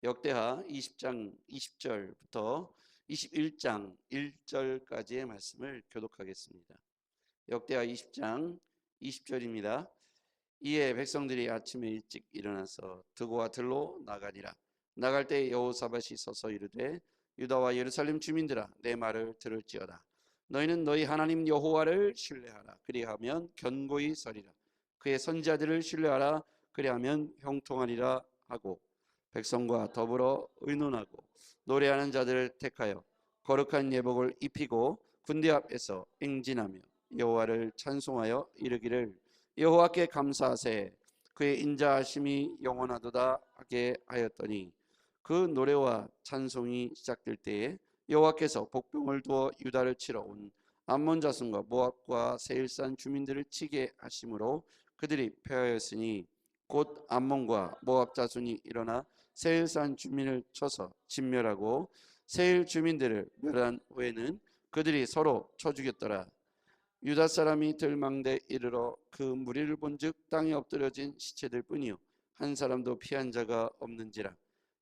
역대하 20장 20절부터 21장 1절까지의 말씀을 교독하겠습니다. 역대하 20장 20절입니다. 이에 백성들이 아침에 일찍 일어나서 드고와 들로 나가니라. 나갈 때 여호사밧이 서서 이르되 유다와 예루살렘 주민들아, 내 말을 들을지어다. 너희는 너희 하나님 여호와를 신뢰하라. 그리하면 견고히 서리라. 그의 선지자들을 신뢰하라. 그리하면 형통하리라 하고, 백성과 더불어 의논하고 노래하는 자들을 택하여 거룩한 예복을 입히고 군대 앞에서 행진하며 여호와를 찬송하여 이르기를, 여호와께 감사하세, 그의 인자하심이 영원하도다 하게 하였더니, 그 노래와 찬송이 시작될 때에 여호와께서 복병을 두어 유다를 치러 온 암몬 자손과 모압과 세일산 주민들을 치게 하심으로 그들이 패하였으니, 곧 암몬과 모압 자손이 일어나 세일산 주민을 쳐서 진멸하고 세일 주민들을 멸한 후에는 그들이 서로 쳐 죽였더라. 유다 사람이 들망대 이르러 그 무리를 본즉 땅에 엎드려진 시체들 뿐이요 한 사람도 피한 자가 없는지라.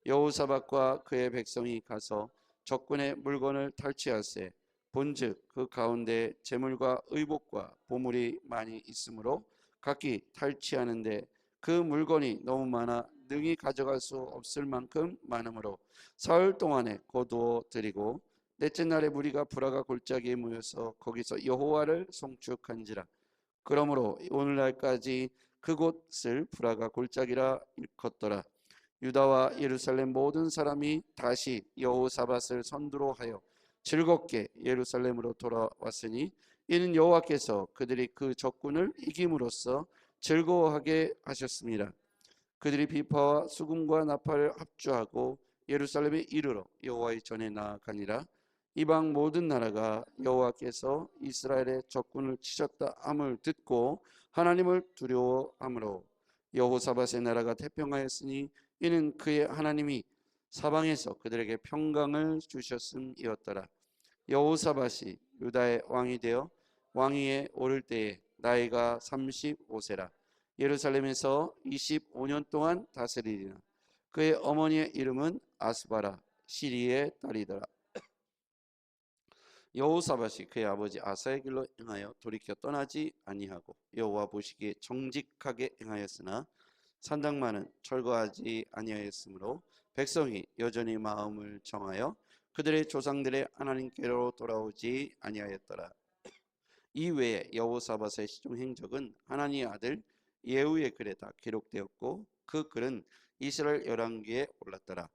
여호사밧과 그의 백성이 가서 적군의 물건을 탈취하세, 본즉 그 가운데 재물과 의복과 보물이 많이 있으므로 각기 탈취하는데 그 물건이 너무 많아 능히 가져갈 수 없을 만큼 많으므로 사흘 동안에 거두어 드리고, 넷째 날에 무리가 브라가 골짜기에 모여서 거기서 여호와를 송축한지라. 그러므로 오늘날까지 그곳을 브라가 골짜기라 일컫더라. 유다와 예루살렘 모든 사람이 다시 여호사밧을 선두로 하여 즐겁게 예루살렘으로 돌아왔으니, 이는 여호와께서 그들이 그 적군을 이김으로써 즐거워하게 하셨습니다. 그들이 비파와 수금과 나팔을 합주하고 예루살렘에 이르러 여호와의 전에 나아가니라. 이방 모든 나라가 여호와께서 이스라엘의 적군을 치셨다 함을 듣고 하나님을 두려워하므로 여호사밧의 나라가 태평하였으니, 이는 그의 하나님이 사방에서 그들에게 평강을 주셨음이었더라. 여호사밧이 유다의 왕이 되어 왕위에 오를 때에 나이가 35세라. 예루살렘에서 25년 동안 다스리리라. 그의 어머니의 이름은 아스바라, 시리의 딸이더라. 여호사밧이 그의 아버지 아사의 길로 행하여 돌이켜 떠나지 아니하고 여호와 보시기에 정직하게 행하였으나 산당만은 철거하지 아니하였으므로 백성이 여전히 마음을 정하여 그들의 조상들의 하나님께로 돌아오지 아니하였더라. 이외에 여호사밧의 시종 행적은 하나님의 아들 예후의 글에 다 기록되었고, 그 글은 이스라엘 열왕기에 올랐더라.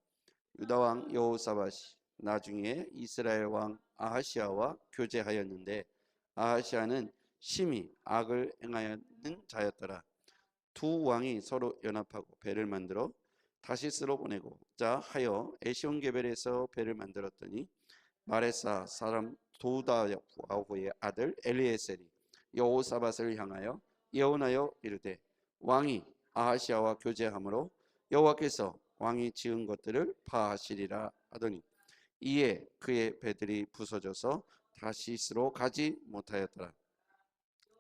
유다 왕 여호사밧이 나중에 이스라엘 왕 아하시아와 교제하였는데, 아하시아는 심히 악을 행하였는 자였더라. 두 왕이 서로 연합하고 배를 만들어 다시스로 보내고자 하여 에시온게벨에서 배를 만들었더니, 마레사 사람 도다와후의 아들 엘리에셀이 여호사밧을 향하여 예언하여 이르되, 왕이 아하시아와 교제하므로 여호와께서 왕이 지은 것들을 파하시리라 하더니, 이에 그의 배들이 부서져서 다시스로 가지 못하였더라.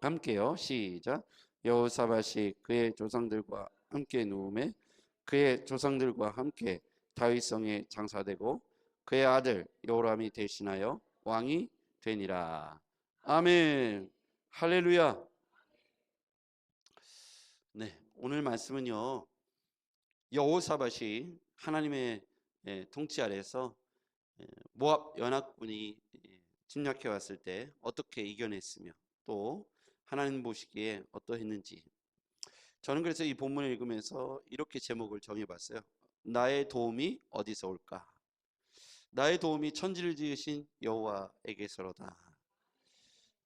함께요, 시작. 여호사밧이 그의 조상들과 함께 누움에 그의 조상들과 함께 다윗성에 장사되고 그의 아들 요람이 대신하여 왕이 되니라. 아멘. 할렐루야. 네, 오늘 말씀은요, 여호사밧이 하나님의 통치 아래서 모압 연합군이 침략해 왔을 때 어떻게 이겨냈으며 또 하나님 보시기에 어떠했는지, 저는 그래서 이 본문을 읽으면서 이렇게 제목을 정해봤어요. 나의 도움이 어디서 올까? 나의 도움이 천지를 지으신 여호와에게서로다.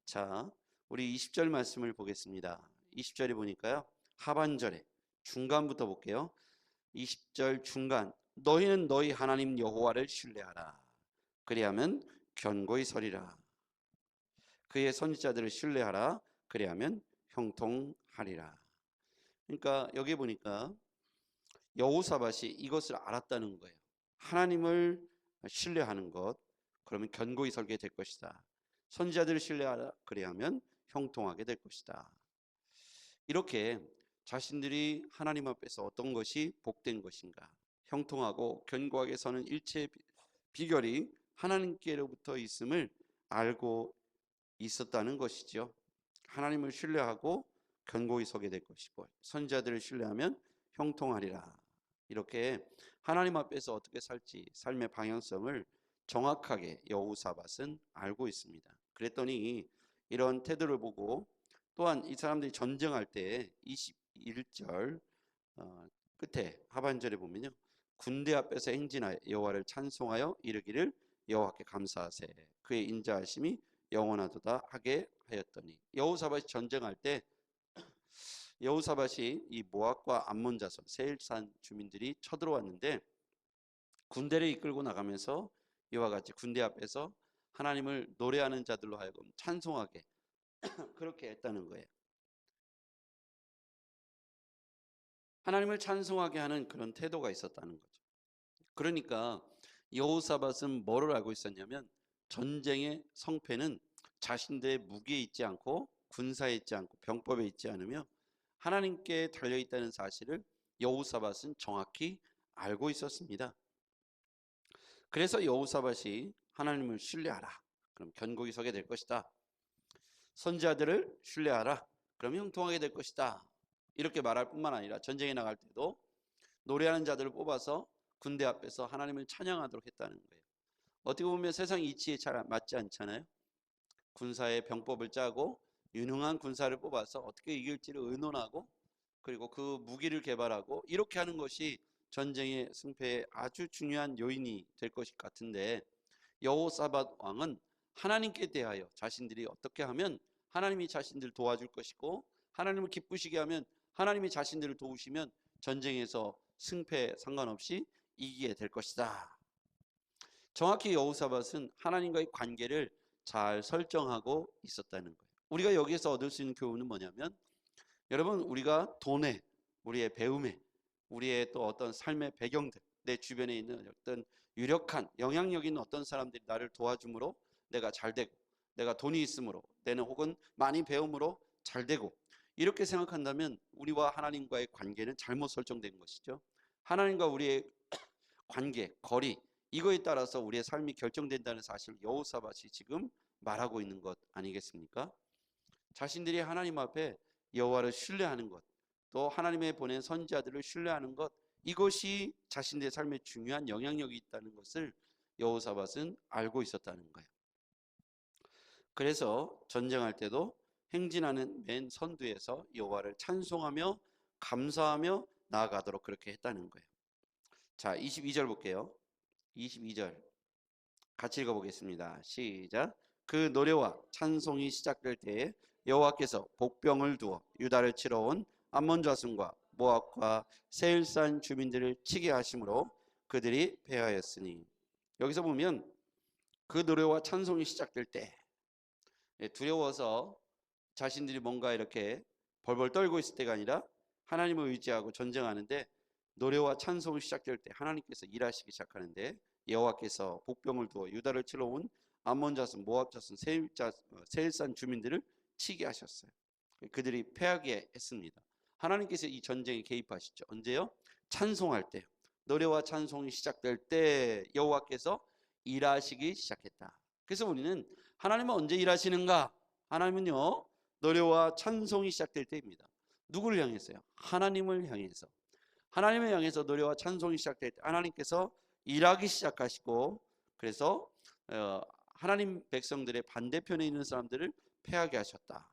자, 우리 20절 말씀을 보겠습니다. 20절에 보니까요, 하반절에 중간부터 볼게요. 20절 중간, 너희는 너희 하나님 여호와를 신뢰하라. 그리하면 견고히 서리라. 그의 선지자들을 신뢰하라. 그리하면 형통하리라. 그러니까 여기 보니까 여호사밧이 이것을 알았다는 거예요. 하나님을 신뢰하는 것, 그러면 견고히 설게 될 것이다. 선지자들을 신뢰하라. 그리하면 형통하게 될 것이다. 이렇게 자신들이 하나님 앞에서 어떤 것이 복된 것인가, 형통하고 견고하게 서는 일체의 비결이 하나님께로부터 있음을 알고 있었다는 것이죠. 하나님을 신뢰하고 견고히 서게 될 것이고 선지자들을 신뢰하면 형통하리라. 이렇게 하나님 앞에서 어떻게 살지 삶의 방향성을 정확하게 여호사밧은 알고 있습니다. 그랬더니 이런 태도를 보고 또한 이 사람들이 전쟁할 때 21절 끝에 하반절에 보면요. 군대 앞에서 행진하여 여호와를 찬송하여 이르기를 여호와께 감사하세. 그의 인자하심이 영원하도다 하게 하였더니 여호사밧이 전쟁할 때 여호사밧이 이 모압과 암몬 자손 세일산 주민들이 쳐들어왔는데 군대를 이끌고 나가면서 이와 같이 군대 앞에서 하나님을 노래하는 자들로 하여금 찬송하게 그렇게 했다는 거예요. 하나님을 찬송하게 하는 그런 태도가 있었다는 거죠. 그러니까 여호사밧은 뭐를 알고 있었냐면 전쟁의 성패는 자신들의 무기에 있지 않고 군사에 있지 않고 병법에 있지 않으며 하나님께 달려있다는 사실을 여호사밧은 정확히 알고 있었습니다. 그래서 여호사밧이 하나님을 신뢰하라. 그럼 견고히 서게 될 것이다. 선지자들을 신뢰하라. 그럼 형통하게 될 것이다. 이렇게 말할 뿐만 아니라 전쟁에 나갈 때도 노래하는 자들을 뽑아서 군대 앞에서 하나님을 찬양하도록 했다는 거예요. 어떻게 보면 세상 이치에 잘 맞지 않잖아요. 군사의 병법을 짜고 유능한 군사를 뽑아서 어떻게 이길지를 의논하고 그리고 그 무기를 개발하고 이렇게 하는 것이 전쟁의 승패에 아주 중요한 요인이 될 것 같은데 여호사밧 왕은 하나님께 대하여 자신들이 어떻게 하면 하나님이 자신들을 도와줄 것이고 하나님을 기쁘시게 하면 하나님이 자신들을 도우시면 전쟁에서 승패 상관없이 이기게 될 것이다. 정확히 여호사밧은 하나님과의 관계를 잘 설정하고 있었다는 거예요. 우리가 여기에서 얻을 수 있는 교훈은 뭐냐면 여러분 우리가 돈에 우리의 배움에 우리의 또 어떤 삶의 배경들 내 주변에 있는 어떤 유력한 영향력 있는 어떤 사람들이 나를 도와줌으로 내가 잘되고 내가 돈이 있으므로 내는 혹은 많이 배움으로 잘되고 이렇게 생각한다면 우리와 하나님과의 관계는 잘못 설정된 것이죠. 하나님과 우리의 관계, 거리 이거에 따라서 우리의 삶이 결정된다는 사실을 여호사밧이 지금 말하고 있는 것 아니겠습니까? 자신들이 하나님 앞에 여호와를 신뢰하는 것, 또 하나님의 보낸 선지자들을 신뢰하는 것 이것이 자신들의 삶에 중요한 영향력이 있다는 것을 여호사밧은 알고 있었다는 거예요. 그래서 전쟁할 때도 행진하는 맨 선두에서 여호와를 찬송하며 감사하며 나아가도록 그렇게 했다는 거예요. 자, 22절 볼게요. 22절 같이 읽어보겠습니다. 시작. 그 노래와 찬송이 시작될 때에 여호와께서 복병을 두어 유다를 치러 온 암몬 자손과 모압과 세일산 주민들을 치게 하심으로 그들이 패하였으니 여기서 보면 그 노래와 찬송이 시작될 때 두려워서 자신들이 뭔가 이렇게 벌벌 떨고 있을 때가 아니라 하나님을 의지하고 전쟁하는데 노래와 찬송이 시작될 때 하나님께서 일하시기 시작하는데 여호와께서 복병을 두어 유다를 치러 온 암몬 자손, 모압 자손, 세일산 주민들을 치게 하셨어요. 그들이 패하게 했습니다. 하나님께서 이 전쟁에 개입하시죠. 언제요? 찬송할 때요. 노래와 찬송이 시작될 때 여호와께서 일하시기 시작했다. 그래서 우리는 하나님은 언제 일하시는가? 하나님은요 노래와 찬송이 시작될 때입니다. 누구를 향해서요? 하나님을 향해서. 하나님을 향해서 노래와 찬송이 시작될 때 하나님께서 일하기 시작하시고 그래서 하나님 백성들의 반대편에 있는 사람들을 패하게 하셨다.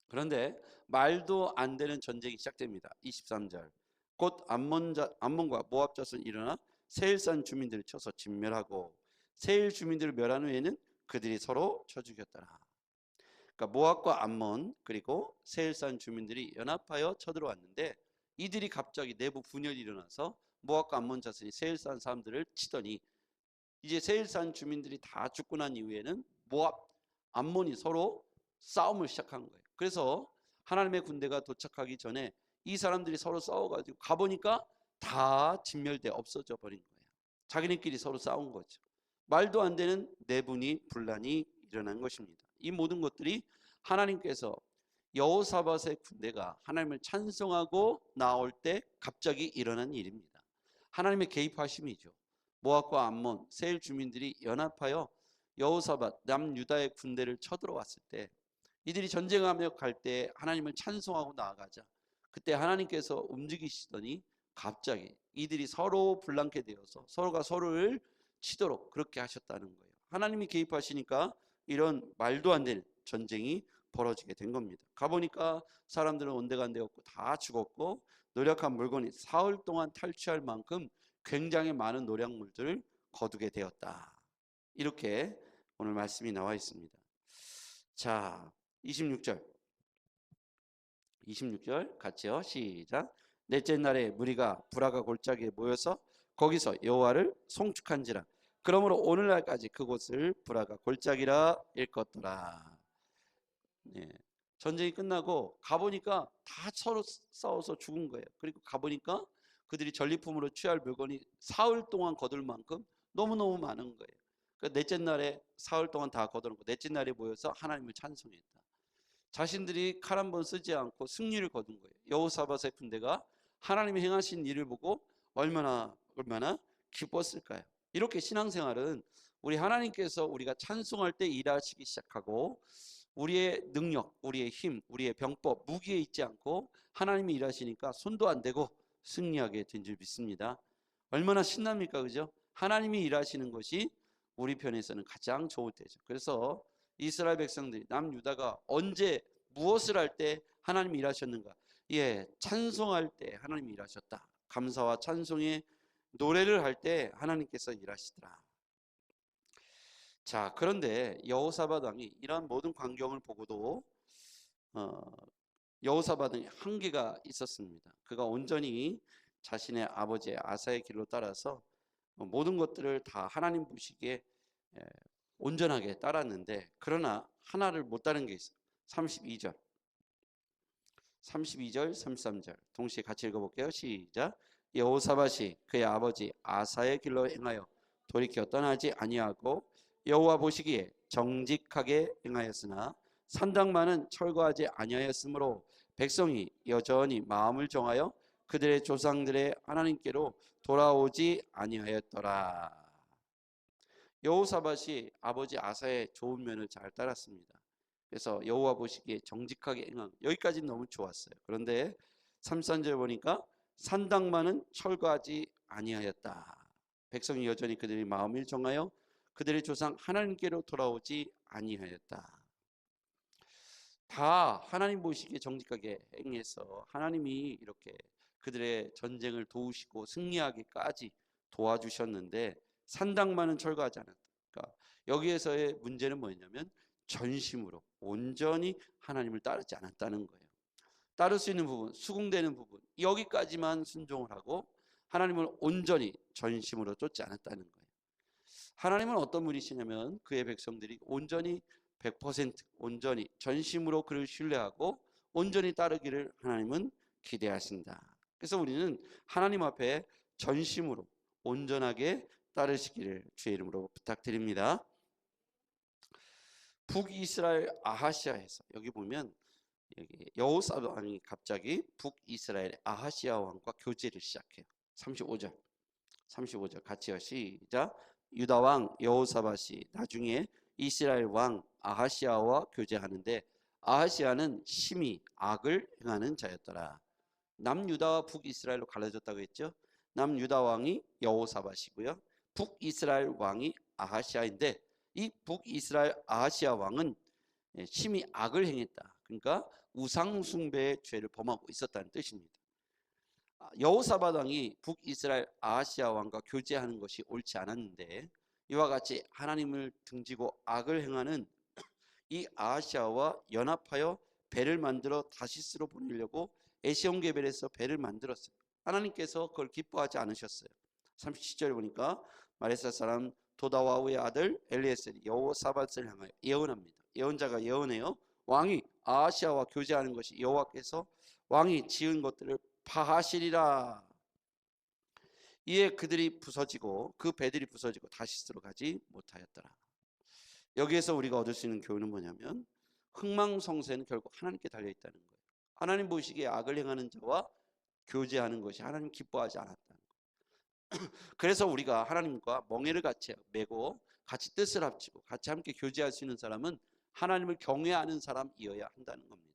그런데 말도 안 되는 전쟁이 시작됩니다. 23절 곧 암몬과 모압 자손이 일어나 세일산 주민들을 쳐서 진멸하고 세일 주민들을 멸한 후에는 그들이 서로 쳐 죽였더라. 그러니까 모압과 암몬 그리고 세일산 주민들이 연합하여 쳐들어왔는데 이들이 갑자기 내부 분열이 일어나서 모압과 암몬 자손이 세일산 사람들을 치더니 이제 세일산 주민들이 다 죽고 난 이후에는 모압, 암몬이 서로 싸움을 시작한 거예요. 그래서 하나님의 군대가 도착하기 전에 이 사람들이 서로 싸워가지고 가보니까 다 진멸돼 없어져 버린 거예요. 자기네끼리 서로 싸운 거죠. 말도 안 되는 내분이 분란이 일어난 것입니다. 이 모든 것들이 하나님께서 여호사밧의 군대가 하나님을 찬송하고 나올 때 갑자기 일어난 일입니다. 하나님의 개입하심이죠. 모압과 암몬, 세일 주민들이 연합하여 여호사밧 남유다의 군대를 쳐들어왔을 때 이들이 전쟁하며 갈 때 하나님을 찬송하고 나아가자. 그때 하나님께서 움직이시더니 갑자기 이들이 서로 불랑케 되어서 서로가 서로를 치도록 그렇게 하셨다는 거예요. 하나님이 개입하시니까 이런 말도 안 되는 전쟁이 벌어지게 된 겁니다. 가보니까 사람들은 온데간데 없고 다 죽었고 노력한 물건이 사흘 동안 탈취할 만큼 굉장히 많은 노력물들을 거두게 되었다. 이렇게 오늘 말씀이 나와 있습니다. 자, 26절 같이요. 시작. 넷째 날에 무리가 브라가 골짜기에 모여서 거기서 여호와를 송축한지라. 그러므로 오늘날까지 그곳을 브라가 골짜기라 일컫더라. 네. 전쟁이 끝나고 가보니까 다 서로 싸워서 죽은 거예요. 그리고 가보니까 그들이 전리품으로 취할 물건이 사흘 동안 거둘 만큼 너무너무 많은 거예요. 그러니까 넷째 날에 사흘 동안 다 거두고 넷째 날에 모여서 하나님을 찬송했다. 자신들이 칼 한 번 쓰지 않고 승리를 거둔 거예요. 여호사밧의 군대가 하나님이 행하신 일을 보고 얼마나 기뻤을까요? 이렇게 신앙생활은 우리 하나님께서 우리가 찬송할 때 일하시기 시작하고 우리의 능력, 우리의 힘, 우리의 병법, 무기에 있지 않고 하나님이 일하시니까 손도 안 대고 승리하게 된 줄 믿습니다. 얼마나 신납니까? 그죠? 하나님이 일하시는 것이 우리 편에서는 가장 좋을 때죠. 그래서 이스라엘 백성들이 남유다가 언제 무엇을 할 때 하나님이 일하셨는가? 예, 찬송할 때 하나님이 일하셨다. 감사와 찬송의 노래를 할 때 하나님께서 일하시더라. 자, 그런데 여호사밧 왕이 이러한 모든 광경을 보고도 여호사밧은 한계가 있었습니다. 그가 온전히 자신의 아버지 아사의 길로 따라서 모든 것들을 다 하나님 보시기에 온전하게 따랐는데 그러나 하나를 못 따른 게 있어요. 32절, 33절 동시에 같이 읽어볼게요. 시작. 여호사밧이 그의 아버지 아사의 길로 행하여 돌이켜 떠나지 아니하고 여호와 보시기에 정직하게 행하였으나 산당만은 철거하지 아니하였으므로 백성이 여전히 마음을 정하여 그들의 조상들의 하나님께로 돌아오지 아니하였더라. 여호사밧이 아버지 아사의 좋은 면을 잘 따랐습니다. 그래서 여호와 보시기에 정직하게 행한, 여기까지는 너무 좋았어요. 그런데 33절 보니까 산당만은 철거하지 아니하였다. 백성이 여전히 그들의 마음을 정하여 그들의 조상 하나님께로 돌아오지 아니하였다. 다 하나님 보시기에 정직하게 행해서 하나님이 이렇게 그들의 전쟁을 도우시고 승리하기까지 도와주셨는데 산당만은 철거하지 않았다. 그러니까 여기에서의 문제는 뭐였냐면 전심으로 온전히 하나님을 따르지 않았다는 거예요. 따를 수 있는 부분, 수긍되는 부분 여기까지만 순종을 하고 하나님을 온전히 전심으로 쫓지 않았다는 거예요. 하나님은 어떤 분이시냐면 그의 백성들이 온전히 100% 온전히 전심으로 그를 신뢰하고 온전히 따르기를 하나님은 기대하신다. 그래서 우리는 하나님 앞에 전심으로 온전하게 따르시기를 주의 이름으로 부탁드립니다. 북이스라엘 아하시아에서 여기 보면 여기 여호사밧 왕이 갑자기 북이스라엘 아하시아 왕과 교제를 시작해요. 35절 같이요. 시작. 유다 왕 여호사밧이 나중에 이스라엘 왕 아하시아와 교제하는데 아하시아는 심히 악을 행하는 자였더라. 남유다와 북이스라엘로 갈라졌다고 했죠. 남유다 왕이 여호사밧이고요. 북이스라엘 왕이 아하시아인데 이 북이스라엘 아하시아 왕은 심히 악을 행했다. 그러니까 우상 숭배의 죄를 범하고 있었다는 뜻입니다. 여호사밧 왕이 북이스라엘 아하시아 왕과 교제하는 것이 옳지 않았는데 이와 같이 하나님을 등지고 악을 행하는 이 아하시아와 연합하여 배를 만들어 다시스로 보내려고 에시온게벨에서 배를 만들었어요. 하나님께서 그걸 기뻐하지 않으셨어요. 37절 보니까 마레사 사람 도다와우의 아들 엘리에셀이 여호사밧을 향하여 예언합니다. 예언자가 예언해요. 왕이 아하시아와 교제하는 것이 여호와께서 왕이 지은 것들을 파하시리라. 이에 그들이 부서지고 그 배들이 부서지고 다시스로 가지 못하였더라. 여기에서 우리가 얻을 수 있는 교훈은 뭐냐면 흥망성쇠는 결국 하나님께 달려있다는 거예요. 하나님 보시기에 악을 행하는 자와 교제하는 것이 하나님 기뻐하지 않았다는 거예요. 그래서 우리가 하나님과 멍에를 같이 메고 같이 뜻을 합치고 같이 함께 교제할 수 있는 사람은 하나님을 경외하는 사람이어야 한다는 겁니다.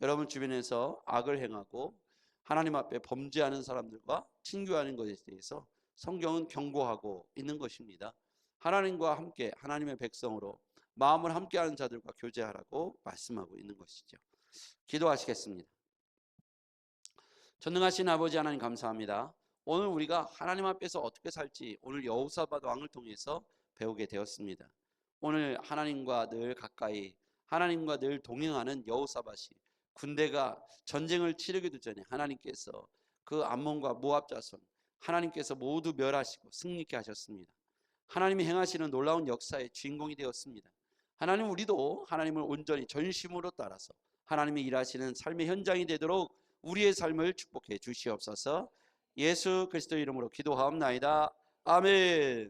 여러분 주변에서 악을 행하고 하나님 앞에 범죄하는 사람들과 친교하는 것에 대해서 성경은 경고하고 있는 것입니다. 하나님과 함께 하나님의 백성으로 마음을 함께하는 자들과 교제하라고 말씀하고 있는 것이죠. 기도하시겠습니다. 전능하신 아버지 하나님 감사합니다. 오늘 우리가 하나님 앞에서 어떻게 살지 오늘 여호사밧 왕을 통해서 배우게 되었습니다. 오늘 하나님과 늘 가까이 하나님과 늘 동행하는 여호사밧이 군대가 전쟁을 치르기도 전에 하나님께서 그 암몬과 모압 자손 하나님께서 모두 멸하시고 승리케 하셨습니다. 하나님이 행하시는 놀라운 역사의 주인공이 되었습니다. 하나님, 우리도 하나님을 온전히 전심으로 따라서 하나님이 일하시는 삶의 현장이 되도록 우리의 삶을 축복해 주시옵소서. 예수 그리스도 이름으로 기도하옵나이다. 아멘.